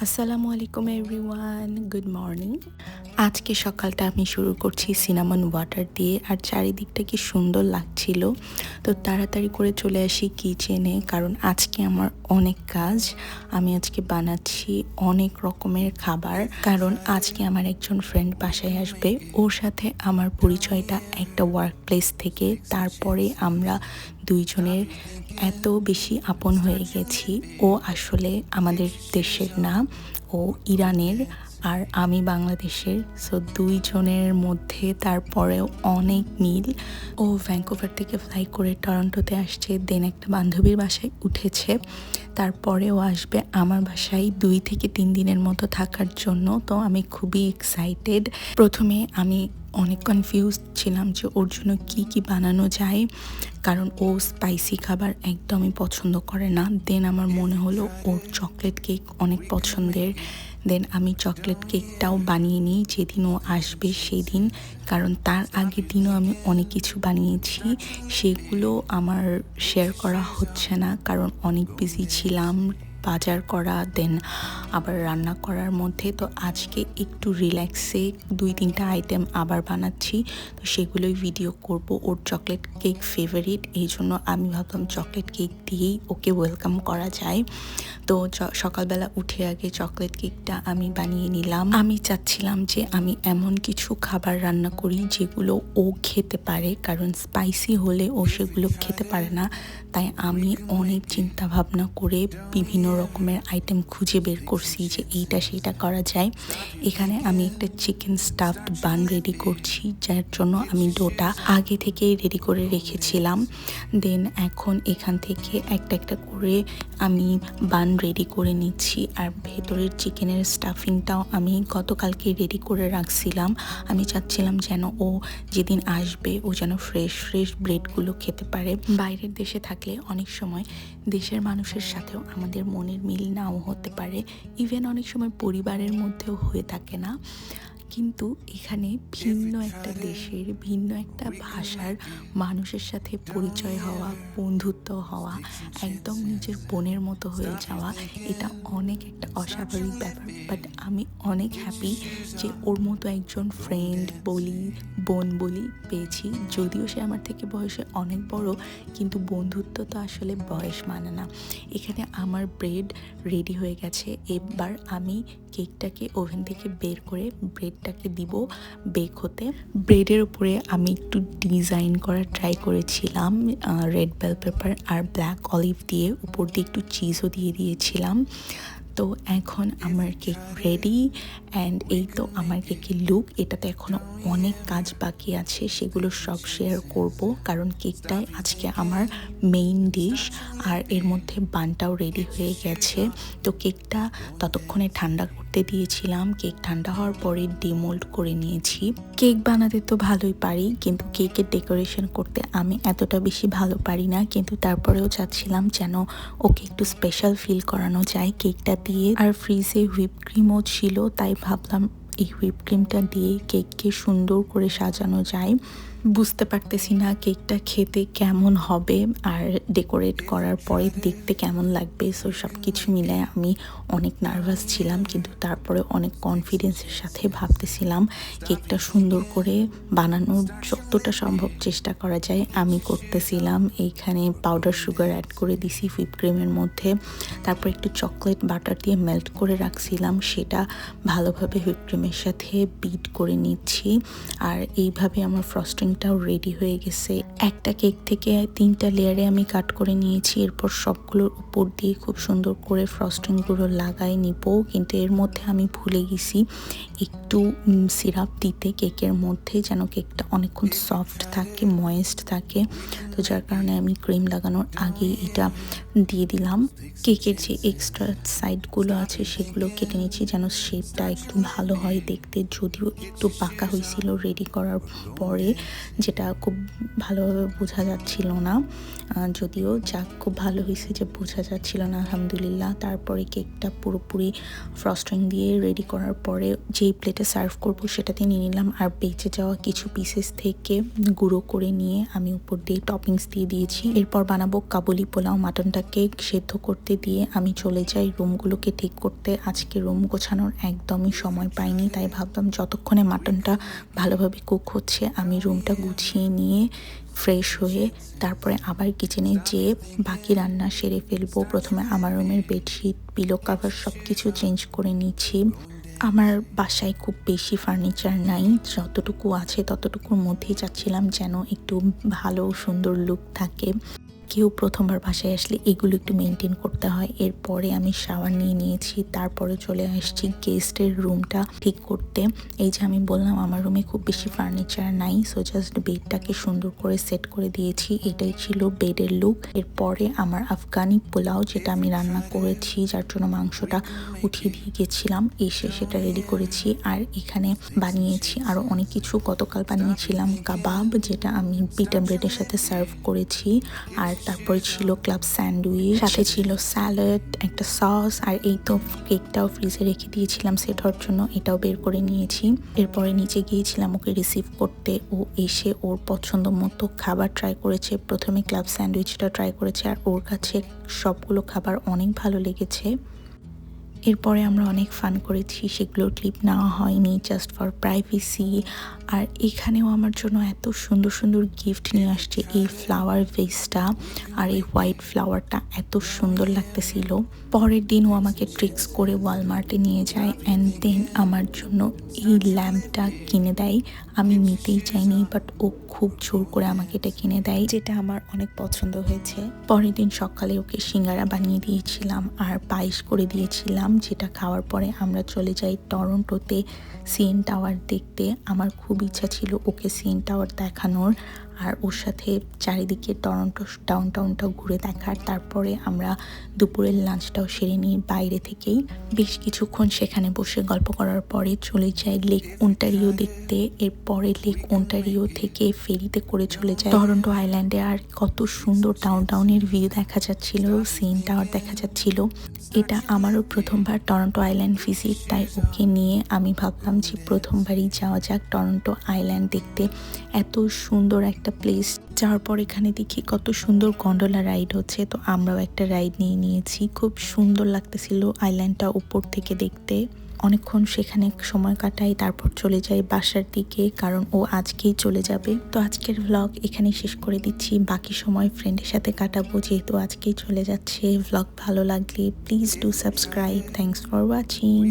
আসসালামু আলাইকুম everyone, good morning. আজকে সকালটা আমি শুরু করছি সিনামন ওয়াটার দিয়ে, আর চারিদিকটা কি সুন্দর লাগছিল। তো তাড়াতাড়ি করে চলে আসি কিচেনে, কারণ আজকে আমার অনেক কাজ। আমি আজকে বানাচ্ছি অনেক রকমের খাবার, কারণ আজকে আমার একজন ফ্রেন্ড বাসায় আসবে। ওর সাথে আমার পরিচয়টা একটা ওয়ার্ক প্লেস থেকে, তারপরে আমরা দুইজনের এত বেশি আপন হয়ে গেছি। ও আসলে আমাদের দেশের না, ও ইরানের, আর আমি বাংলাদেশের। সো দুইজনের মধ্যে তারপরেও অনেক মিল। ও ভ্যাঙ্কুভার থেকে ফ্লাই করে টরন্টোতে আসছে, দেন একটা বান্ধবীর বাসায় উঠেছে, তারপরেও আসবে আমার বাসায় 2 থেকে 3 দিনের মতো থাকার জন্য। তো আমি খুবই এক্সাইটেড। প্রথমে আমি অনেক কনফিউজ ছিলাম যে ওর জন্য কি কি বানানো যায়, কারণ ও স্পাইসি খাবার একদমই পছন্দ করে না। দেন আমার মনে হলো ওর চকলেট কেক অনেক পছন্দের। দেন আমি চকলেট কেকটাও বানিয়ে নিই যেদিন ও আসবে সেই দিন, কারণ তার আগের দিনও আমি অনেক কিছু বানিয়েছি, সেগুলো আমার শেয়ার করা হচ্ছে না কারণ অনেক বিজি ছিলাম বাজার করা, দেন আবার রান্না করার মধ্যে। তো আজকে একটু রিল্যাক্সে 2-3টা আইটেম আবার বানাচ্ছি, তো সেগুলোই ভিডিও করব। ওর চকলেট কেক ফেভারিট, এই জন্য আমি ভাবলাম চকলেট কেক দিয়েই ওকে ওয়েলকাম করা যায়। তো সকালবেলা উঠে আগে চকলেট কেকটা আমি বানিয়ে নিলাম। আমি চাচ্ছিলাম যে আমি এমন কিছু খাবার রান্না করি যেগুলো ও খেতে পারে, কারণ স্পাইসি হলে ও সেগুলো খেতে পারে না। তাই আমি অনেক চিন্তা ভাবনা করে বিভিন্ন রকমের আইটেম খুঁজে বের করছি যে এইটা সেইটা করা যায়। এখানে আমি একটা চিকেন স্টাফড বান রেডি করছি, যার জন্য আমি ডোটা আগে থেকেই রেডি করে রেখেছিলাম। দেন এখন এখান থেকে একটা একটা করে আমি বান রেডি করে নিচ্ছি, আর ভেতরের চিকেনের স্টাফিংটাও আমি গতকালকে রেডি করে রাখছিলাম। আমি চাচ্ছিলাম যেন ও যেদিন আসবে ও যেন ফ্রেশ ফ্রেশ ব্রেডগুলো খেতে পারে। বাইরের দেশে থাকলে অনেক সময় দেশের মানুষের সাথেও আমাদের মনের মিল নাও হতে পারে, ইভেন অনেক সময় পরিবারের মধ্যেও হয়ে থাকে না। কিন্তু এখানে ভিন্ন একটা দেশের ভিন্ন একটা ভাষার মানুষের সাথে পরিচয় হওয়া, বন্ধুত্ব হওয়া, একদম নিজের বোনের মতো হয়ে যাওয়া, এটা অনেক একটা অস্বাভাবিক ব্যাপার। বাট আমি অনেক হ্যাপি যে ওর মতো একজন ফ্রেন্ড বলি, বোন বলি পেয়েছি। যদিও সে আমার থেকে বয়সে অনেক বড়, কিন্তু বন্ধুত্ব তো আসলে বয়স মানে না। এখানে আমার ব্রেড রেডি হয়ে গেছে। এবার আমি কেকটাকে ওভেন থেকে বের করে ব্রেডটাকে দিব বেক হতে। ব্রেডের উপরে আমি একটু ডিজাইন করার ট্রাই করেছিলাম, রেড বেল পেপার আর ব্ল্যাক অলিভ দিয়ে, উপর দিয়ে একটু চিজও দিয়ে দিয়েছিলাম। তো এখন আমার কেক রেডি, অ্যান্ড এই তো আমার কেকের লুক। এটাতে এখনও অনেক কাজ বাকি আছে, সেগুলো সব শেয়ার করব, কারণ কেকটাই আজকে আমার মেইন ডিশ। আর এর মধ্যে বানটাও রেডি হয়ে গেছে। তো কেকটা ততক্ষণে ঠান্ডা করতে দিয়েছিলাম। কেক ঠান্ডা হওয়ার পরে ডিমোল্ড করে নিয়েছি। কেক বানাতে তো ভালোই পারি, কিন্তু কেকের ডেকোরেশন করতে আমি এতটা বেশি ভালো পারি না, কিন্তু তারপরেও চাচ্ছিলাম যেন ওকে একটু স্পেশাল ফিল করানো যায় কেকটা দিয়ে। আর ফ্রিজে হুইপ ক্রিমও ছিল, তাই ভাবলাম এই হুইপ ক্রিমটা দিয়ে কেককে সুন্দর করে সাজানো যায়। বুঝতে পারতেছি না কেকটা খেতে কেমন হবে আর ডেকোরেট করার পরে দেখতে কেমন লাগবে। সো সব কিছু মিলায় আমি অনেক নার্ভাস ছিলাম, কিন্তু তারপরে অনেক কনফিডেন্সের সাথে ভাবতেছিলাম কেকটা সুন্দর করে বানানোর যতটা সম্ভব চেষ্টা করা যায় আমি করতেছিলাম। এইখানে পাউডার সুগার অ্যাড করে দিছি হুইপ ক্রিমের মধ্যে, তারপর একটু চকলেট বাটার দিয়ে মেল্ট করে রাখছিলাম, সেটা ভালোভাবে হুইপ ক্রিমের সাথে বিট করে নিচ্ছি। আর এইভাবে আমার ফ্রস্টিংটাও রেডি হয়ে গেছে। একটা কেক থেকে 3টা লেয়ারে আমি কাট করে নিয়েছি, এরপর সবগুলোর উপর দিয়ে খুব সুন্দর করে ফ্রস্টিংগুলো লাগাই নিব। কিন্তু এর মধ্যে আমি ভুলে গেছি একটু সিরাপ দিতে কেকের মধ্যে, যেন কেকটা অনেকক্ষণ সফট থাকে, ময়েস্ট থাকে। তো যার কারণে আমি ক্রিম লাগানোর আগেই এটা দিয়ে দিলাম। কেকের যে এক্সট্রা সাইডগুলো আছে সেগুলো কেটে নিচ্ছি যেন শেপটা একটু ভালো হয় দেখতে, যদিও একটু পাকা হয়েছিল রেডি করার পরে। যেটা খুব ভালোভাবে বোঝা যাচ্ছিল না, যদিও যাক খুব ভালো হয়েছে যে বোঝা যাচ্ছিল না আলহামদুলিল্লাহ। তারপরে কেকটা পুরোপুরি ফ্রস্টিং দিয়ে রেডি করার পরে যেই প্লেটে সার্ভ করব সেটাতে নিয়ে নিলাম, আর বেঁচে যাওয়া কিছু পিসেস থেকে গুঁড়ো করে নিয়ে আমি উপর দিয়ে টপিংস দিয়ে দিয়েছি। এরপর বানাবো কাবুলি পোলাও। মাটনটাকে সেদ্ধ করতে দিয়ে আমি চলে যাই রুমগুলোকে ঠিক করতে। আজকে রুম গোছানোর একদমই সময় পাইনি, তাই ভাবলাম যতক্ষণে মাটনটা ভালোভাবে কুক হচ্ছে আমি রুমটা গুছিয়ে নিয়ে ফ্রেশ হয়ে তারপরে আবার কিচেনে যেয়ে বাকি রান্না সেরে ফেলবো। প্রথমে আমার রুমের বেডশিট, পিলো কাভার সব কিছু চেঞ্জ করে নিচ্ছি। আমার বাসায় খুব বেশি ফার্নিচার নাই, যতটুকু আছে ততটুকুর মধ্যেই চাচ্ছিলাম যেন একটু ভালো সুন্দর লুক থাকে। কেউ প্রথমবার বাসায় আসলে এগুলো একটু মেনটেন করতে হয়। এরপরে আমি শাওয়ার নিয়ে নিয়েছি, তারপরে চলে আসছি গেস্টের রুমটা ঠিক করতে। এই যে আমি বললাম আমার রুমে খুব বেশি ফার্নিচার নাই, সো জাস্ট বেডটাকে সুন্দর করে সেট করে দিয়েছি। এটাই ছিল বেডের লুক। এরপরে আমার আফগানি পোলাও যেটা আমি রান্না করেছি, যার জন্য মাংসটা উঠিয়ে দিয়ে গেছিলাম, এসে সেটা রেডি করেছি। আর এখানে বানিয়েছি আরও অনেক কিছু। গতকাল বানিয়েছিলাম কাবাব, যেটা আমি বিটা ব্রেডের সাথে সার্ভ করেছি। আর তারপরে ছিল ক্লাব স্যান্ডউইচ, সাথে ছিল স্যালাড, একটা সস। আর এই তো কেকটাও ফ্রিজে রেখে দিয়েছিলাম সেট হওয়ার জন্য, এটাও বের করে নিয়েছি। এরপরে নিচে গিয়েছিলাম ওকে রিসিভ করতে। ও এসে ওর পছন্দ মতো খাবার ট্রাই করেছে। প্রথমে ক্লাব স্যান্ডউইচটা ট্রাই করেছে, আর ওর কাছে সবগুলো খাবার অনেক ভালো লেগেছে। এরপরে আমরা অনেক ফান করেছি, সেগুলোর ক্লিপ নেওয়া হয়নি জাস্ট ফর প্রাইভেসি। আর এখানেও আমার জন্য এত সুন্দর সুন্দর গিফট নিয়ে আসছে। এই ফ্লাওয়ার ভেসটা আর এই হোয়াইট ফ্লাওয়ারটা এত সুন্দর লাগতেছিল। পরের দিন ও আমাকে ট্রিক্স করে ওয়ালমার্টে নিয়ে যায়, অ্যান্ড দেন আমার জন্য এই ল্যাম্পটা কিনে দেয়। আমি নিতেই চাইনি, বাট ও খুব জোর করে আমাকে এটা কিনে দেয়, যেটা আমার অনেক পছন্দ হয়েছে। পরের দিন সকালে ওকে সিঙ্গারা বানিয়ে দিয়েছিলাম আর পায়েস করে দিয়েছিলাম, যেটা খাওয়ার পরে আমরা চলে যাই টরন্টোতে সিএন টাওয়ার দেখতে। আমার খুব ইচ্ছা ছিল ওকে সিএন টাওয়ার দেখানোর আর ওর সাথে চারিদিকে টরন্টো ডাউনটাউনটাও ঘুরে দেখার। তারপরে আমরা দুপুরের লাঞ্চটাও সেরে নিই বাইরে থেকেই। বেশ কিছুক্ষণ সেখানে বসে গল্প করার পরে চলে যাই লেক ওন্টারিও দেখতে। এরপরে লেক ওন্টারিও থেকে ফেরিতে করে চলে যায় টরন্টো আইল্যান্ডে। আর কত সুন্দর ডাউনটাউনের ভিউ দেখা যাচ্ছিল, সিএন টাওয়ার দেখা যাচ্ছিল। এটা আমারও প্রথমবার টরন্টো আইল্যান্ড ভিজিট, তাই ওকে নিয়ে আমি ভাবলাম যে প্রথমবারই যাওয়া যাক টরন্টো আইল্যান্ড দেখতে। এত সুন্দর একটা প্লেস। যাওয়ার পর এখানে দেখি কত সুন্দর গন্ডোলা রাইড হচ্ছে, তো আমরাও একটা রাইড নিয়ে নিয়েছি। খুব সুন্দর লাগতেছিল আইল্যান্ডটা উপর থেকে দেখতে। অনেকক্ষণ সেখানে সময় কাটাই, তারপর চলে যাই বাসার দিকে, কারণ ও আজকেই চলে যাবে। তো আজকের ভ্লগ এখানেই শেষ করে দিচ্ছি। বাকি সময় ফ্রেন্ডের সাথে কাটাবো, যেহেতু আজকেই চলে যাচ্ছে। ভ্লগ ভালো লাগলে please do subscribe. Thanks for watching.